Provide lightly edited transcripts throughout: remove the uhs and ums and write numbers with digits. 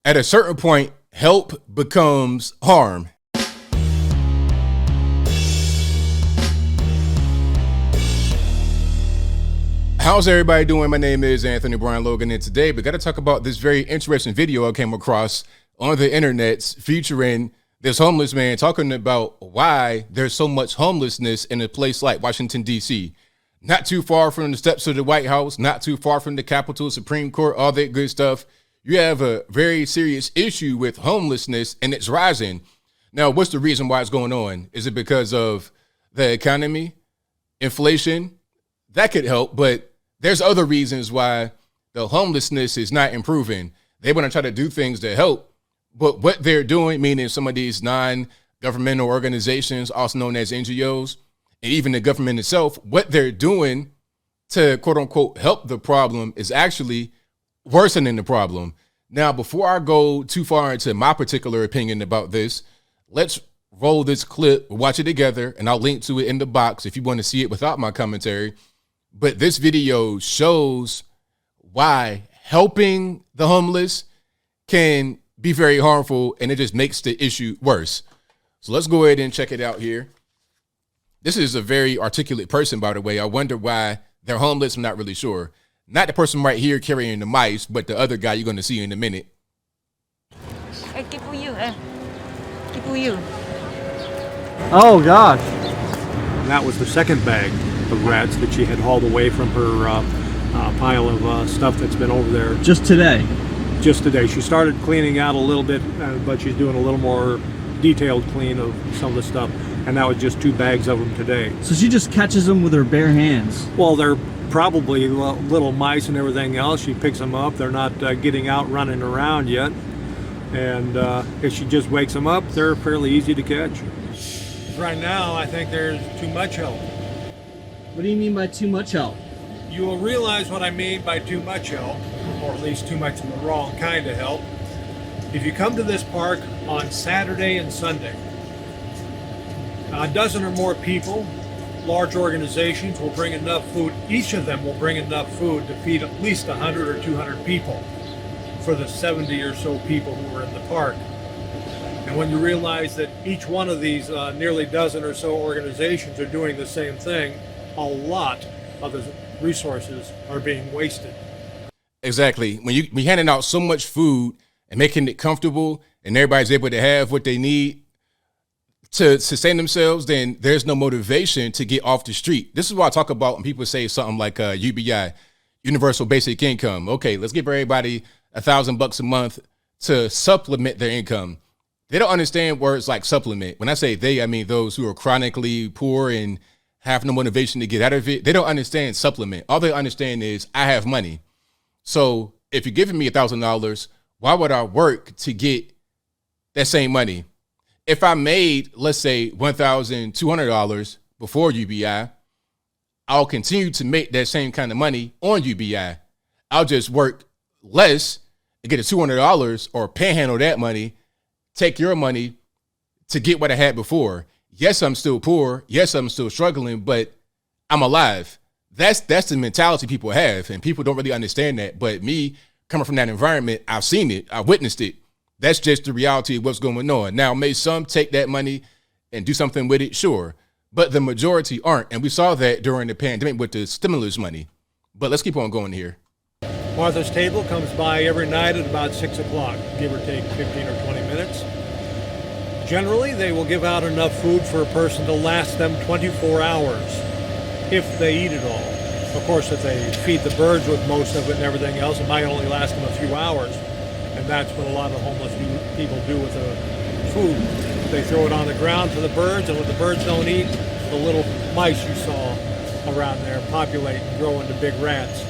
At a certain point, help becomes harm. How's everybody doing? My name is Anthony Brian Logan, and today we got to talk about this very interesting video I came across on the internet featuring this homeless man talking about why there's so much homelessness in a place like Washington, D.C. Not too far from the steps of the White House, not too far from the Capitol, Supreme Court, all that good stuff. You have a very serious issue with homelessness, and it's rising. Now, what's the reason why it's going on? Is it because of the economy, inflation? That could help, but there's other reasons why the homelessness is not improving. They want to try to do things to help, but what they're doing, meaning some of these non-governmental organizations, also known as NGOs, and even the government itself, what they're doing to quote unquote help the problem is actually worsening the problem. Now, before I go too far into my particular opinion about this, let's roll this clip, watch it together, and I'll link to it in the box if you want to see it without my commentary. But this video shows why helping the homeless can be very harmful, and it just makes the issue worse. So let's go ahead and check it out here. This is a very articulate person, by the way. I wonder why they're homeless. I'm not really sure. Not the person right here carrying the mice, but the other guy you're going to see in a minute. Oh, gosh. That was the second bag of rats that she had hauled away from her pile of stuff that's been over there. Just today? Just today. She started cleaning out a little bit, but she's doing a little more detailed clean of some of the stuff. And that was just 2 bags of them today. So she just catches them with her bare hands? Well, they're probably little mice and everything else. She picks them up. They're not getting out running around yet. And if she just wakes them up, they're fairly easy to catch. Right now, I think there's too much help. What do you mean by too much help? You will realize what I mean by too much help, or at least too much of the wrong kind of help. If you come to this park on Saturday and Sunday, a dozen or more people, large organizations will bring enough food. Each of them will bring enough food to feed at least 100 or 200 people for the 70 or so people who are in the park. And when you realize that each one of these nearly dozen or so organizations are doing the same thing, a lot of the resources are being wasted. Exactly. When you're handing out so much food and making it comfortable and everybody's able to have what they need to sustain themselves, then there's no motivation to get off the street. This is what I talk about when people say something like UBI, Universal Basic Income. Okay, let's give everybody $1,000 a month to supplement their income. They don't understand words like supplement. When I say they, I mean those who are chronically poor and have no motivation to get out of it. They don't understand supplement. All they understand is I have money. So if you're giving me $1,000, why would I work to get that same money? If I made, let's say, $1,200 before UBI, I'll continue to make that same kind of money on UBI. I'll just work less and get the $200 or panhandle that money, take your money to get what I had before. Yes, I'm still poor. Yes, I'm still struggling, but I'm alive. That's the mentality people have, and people don't really understand that. But me, coming from that environment, I've seen it. I've witnessed it. That's just the reality of what's going on. Now, may some take that money and do something with it? Sure. But the majority aren't. And we saw that during the pandemic with the stimulus money. But let's keep on going here. Martha's Table comes by every night at about 6 o'clock, give or take 15 or 20 minutes. Generally, they will give out enough food for a person to last them 24 hours, if they eat it all. Of course, if they feed the birds with most of it and everything else, it might only last them a few hours. And that's what a lot of homeless people do with the food. They throw it on the ground for the birds, and what the birds don't eat, the little mice you saw around there populate and grow into big rats.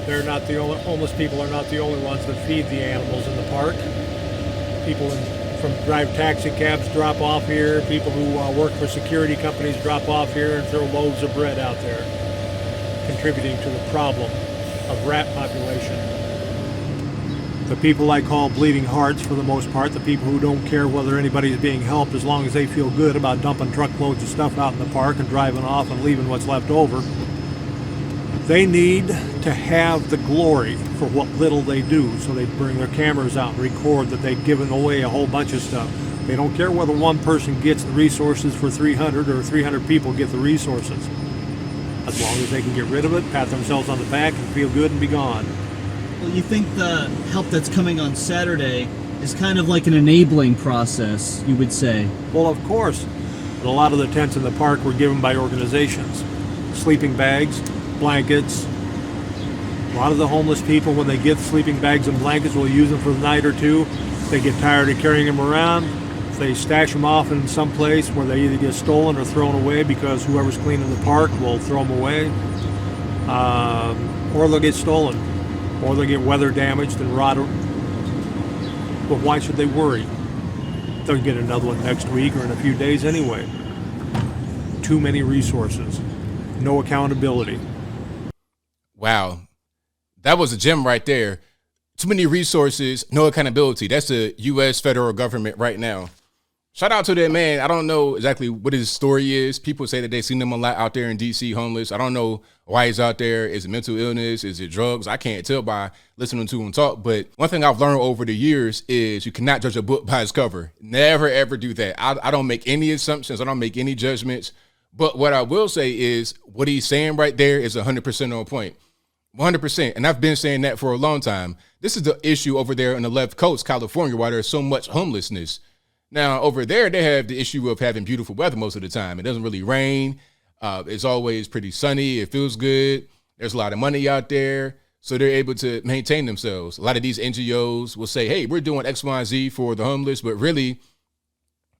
They're not the only, homeless people are not the only ones that feed the animals in the park. People from drive taxi cabs drop off here. People who work for security companies drop off here and throw loaves of bread out there, contributing to the problem of rat population. The people I call bleeding hearts, for the most part, the people who don't care whether anybody's being helped as long as they feel good about dumping truckloads of stuff out in the park and driving off and leaving what's left over. They need to have the glory for what little they do, so they bring their cameras out and record that they've given away a whole bunch of stuff. They don't care whether one person gets the resources for 300 or 300 people get the resources. As long as they can get rid of it, pat themselves on the back and feel good and be gone. Well, you think the help that's coming on Saturday is kind of like an enabling process, you would say? Well, of course. But a lot of the tents in the park were given by organizations. Sleeping bags, blankets. A lot of the homeless people, when they get sleeping bags and blankets, will use them for the night or two. They get tired of carrying them around. They stash them off in some place where they either get stolen or thrown away because whoever's cleaning the park will throw them away. Or they'll get stolen. Or they'll get weather damaged and rotted. But why should they worry? They'll get another one next week or in a few days anyway. Too many resources. No accountability. Wow. That was a gem right there. Too many resources, no accountability. That's the U.S. federal government right now. Shout out to that man. I don't know exactly what his story is. People say that they've seen him a lot out there in D.C. homeless. I don't know why he's out there. Is it mental illness? Is it drugs? I can't tell by listening to him talk. But one thing I've learned over the years is you cannot judge a book by its cover. Never, ever do that. I don't make any assumptions. I don't make any judgments. But what I will say is what he's saying right there is 100% on point. 100%. And I've been saying that for a long time. This is the issue over there on the left coast, California, why there's so much homelessness. Now, over there, they have the issue of having beautiful weather most of the time. It doesn't really rain. It's always pretty sunny. It feels good. There's a lot of money out there. So they're able to maintain themselves. A lot of these NGOs will say, hey, we're doing X, Y, and Z for the homeless. But really,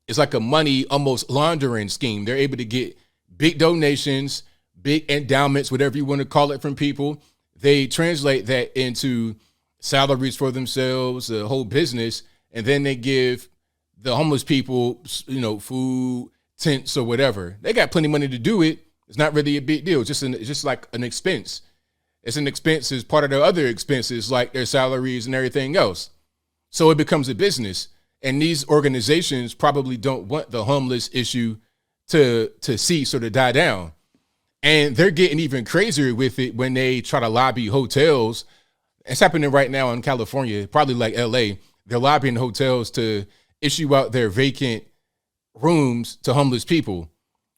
it's like a money almost laundering scheme. They're able to get big donations, big endowments, whatever you want to call it, from people. They translate that into salaries for themselves, the whole business. And then they give the homeless people, food, tents or whatever. They got plenty of money to do it. It's not really a big deal. It's just like an expense. It's an expense as part of their other expenses, like their salaries and everything else. So it becomes a business. And these organizations probably don't want the homeless issue to cease or to die down. And they're getting even crazier with it when they try to lobby hotels. It's happening right now in California, probably like LA. They're lobbying hotels to issue out their vacant rooms to homeless people,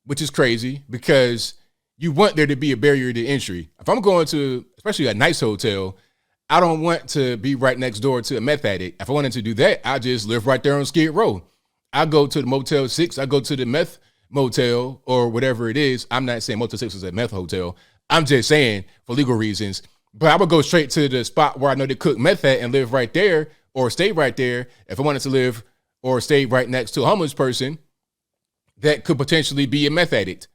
which is crazy because you want there to be a barrier to entry. If I'm going to, especially a nice hotel, I don't want to be right next door to a meth addict. If I wanted to do that, I just live right there on Skid Row. I go to the Motel 6. I go to the meth motel or whatever it is. I'm not saying Motel 6 is a meth hotel. I'm just saying for legal reasons. But I would go straight to the spot where I know they cook meth at and live right there or stay right there if I wanted to live or stay right next to a homeless person that could potentially be a meth addict.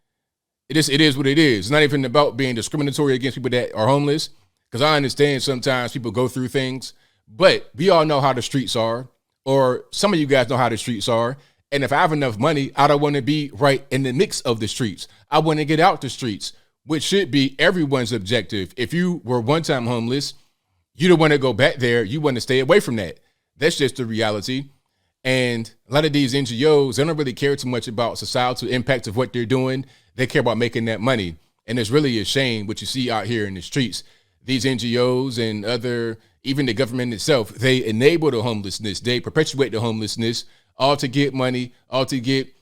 It is what it is. It's not even about being discriminatory against people that are homeless, because I understand sometimes people go through things, but we all know how the streets are, or some of you guys know how the streets are. And if I have enough money, I don't want to be right in the mix of the streets. I want to get out the streets, which should be everyone's objective. If you were one time homeless, you don't want to go back there. You want to stay away from that. That's just the reality. And a lot of these NGOs, they don't really care too much about societal impact of what they're doing. They care about making that money. And it's really a shame what you see out here in the streets. These NGOs and even the government itself, they enable the homelessness. They perpetuate the homelessness, all to get money, all to get,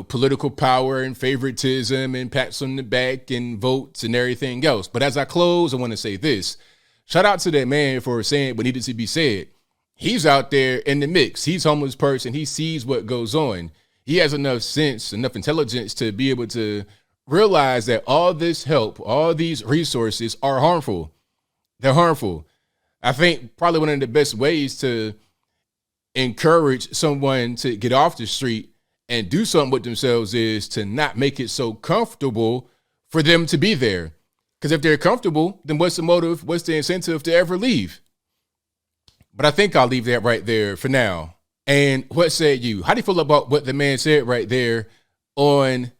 political power and favoritism and pats on the back and votes and everything else. But as I close, I want to say this. Shout out to that man for saying what needed to be said. He's out there in the mix. He's a homeless person. He sees what goes on. He has enough sense, enough intelligence to be able to realize that all this help, all these resources are harmful. They're harmful. I think probably one of the best ways to encourage someone to get off the street and do something with themselves is to not make it so comfortable for them to be there. Because if they're comfortable, then what's the motive? What's the incentive to ever leave? But I think I'll leave that right there for now. And what said you? How do you feel about what the man said right there on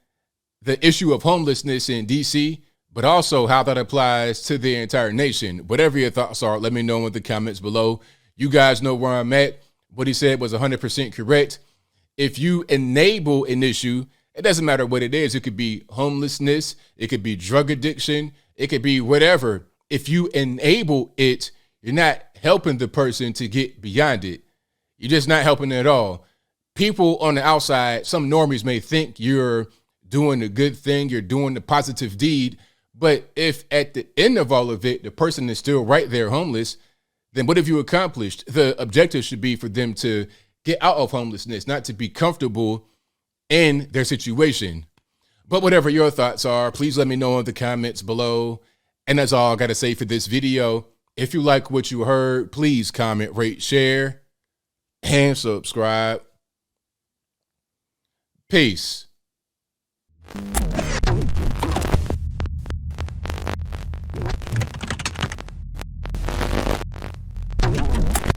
the issue of homelessness in D.C., but also how that applies to the entire nation? Whatever your thoughts are, let me know in the comments below. You guys know where I'm at. What he said was 100% correct. If you enable an issue, it doesn't matter what it is. It could be homelessness. It could be drug addiction. It could be whatever. If you enable it, you're not helping the person to get beyond it. You're just not helping at all. People on the outside, some normies may think you're doing a good thing, you're doing the positive deed. But if at the end of all of it, the person is still right there homeless, then what have you accomplished? The objective should be for them to get out of homelessness, not to be comfortable in their situation. But whatever your thoughts are, please let me know in the comments below. And that's all I got to say for this video. If you like what you heard, please comment, rate, share, and subscribe. Peace.